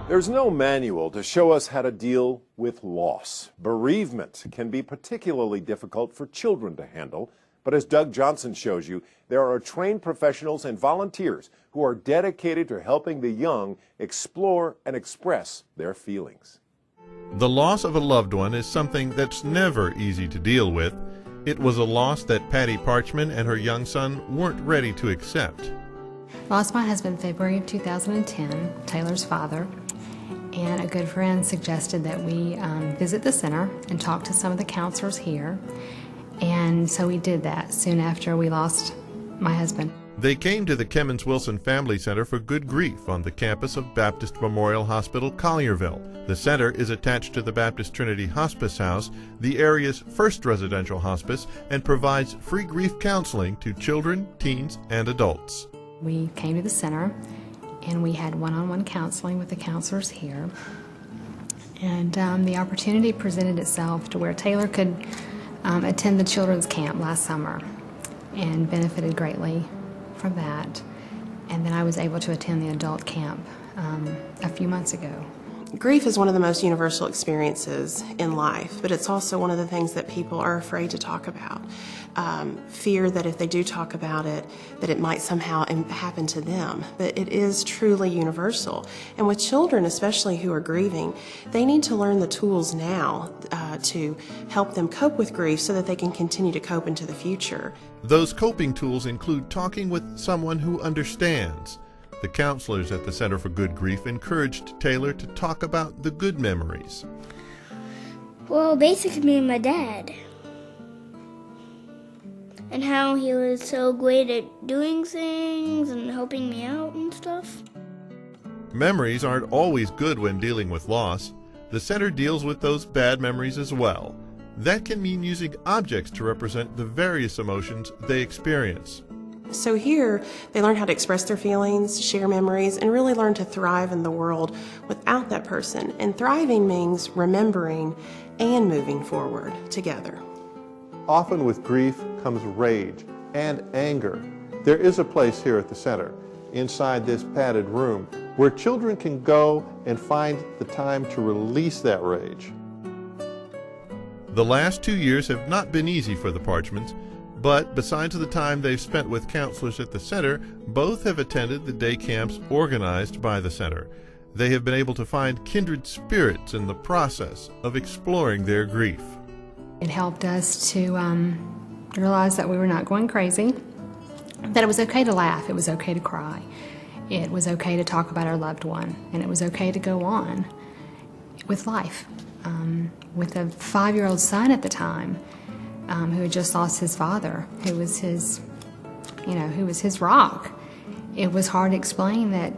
There's no manual to show us how to deal with loss. Bereavement can be particularly difficult for children to handle, but as Doug Johnson shows you, there are trained professionals and volunteers who are dedicated to helping the young explore and express their feelings. The loss of a loved one is something that's never easy to deal with. It was a loss that Patty Parchman and her young son weren't ready to accept. Lost my husband February of 2010, Taylor's father, and a good friend suggested that we visit the center and talk to some of the counselors here. And so we did that soon after we lost my husband. They came to the Kemmons Wilson Family Center for Good Grief on the campus of Baptist Memorial Hospital, Collierville. The center is attached to the Baptist Trinity Hospice House, the area's first residential hospice, and provides free grief counseling to children, teens, and adults. We came to the center and we had one-on-one counseling with the counselors here. And the opportunity presented itself to where Taylor could attend the children's camp last summer and benefited greatly from that. And then I was able to attend the adult camp a few months ago. Grief is one of the most universal experiences in life, but it's also one of the things that people are afraid to talk about. Fear that if they do talk about it, that it might somehow happen to them. But it is truly universal. And with children, especially who are grieving, they need to learn the tools now to help them cope with grief so that they can continue to cope into the future. Those coping tools include talking with someone who understands. The counselors at the Center for Good Grief encouraged Taylor to talk about the good memories. Well, basically me and my dad. And how he was so great at doing things and helping me out and stuff. Memories aren't always good when dealing with loss. The center deals with those bad memories as well. That can mean using objects to represent the various emotions they experience. So here, they learn how to express their feelings, share memories, and really learn to thrive in the world without that person. And thriving means remembering and moving forward together. Often with grief comes rage and anger. There is a place here at the center, inside this padded room, where children can go and find the time to release that rage. The last 2 years have not been easy for the Parchmans, but besides the time they've spent with counselors at the center, both have attended the day camps organized by the center. They have been able to find kindred spirits in the process of exploring their grief. It helped us to realize that we were not going crazy, that it was okay to laugh, it was okay to cry, it was okay to talk about our loved one, and it was okay to go on with life. With a 5-year-old son at the time, who had just lost his father, who was his rock. It was hard to explain that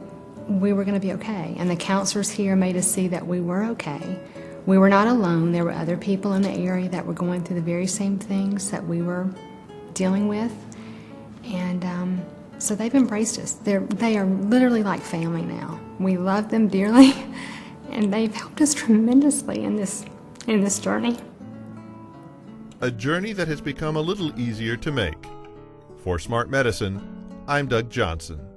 we were going to be okay, and the counselors here made us see that we were okay. We were not alone. There were other people in the area that were going through the very same things that we were dealing with, and so they've embraced us. They are literally like family now. We love them dearly, and they've helped us tremendously in this journey. A journey that has become a little easier to make. For Smart Medicine, I'm Doug Johnson.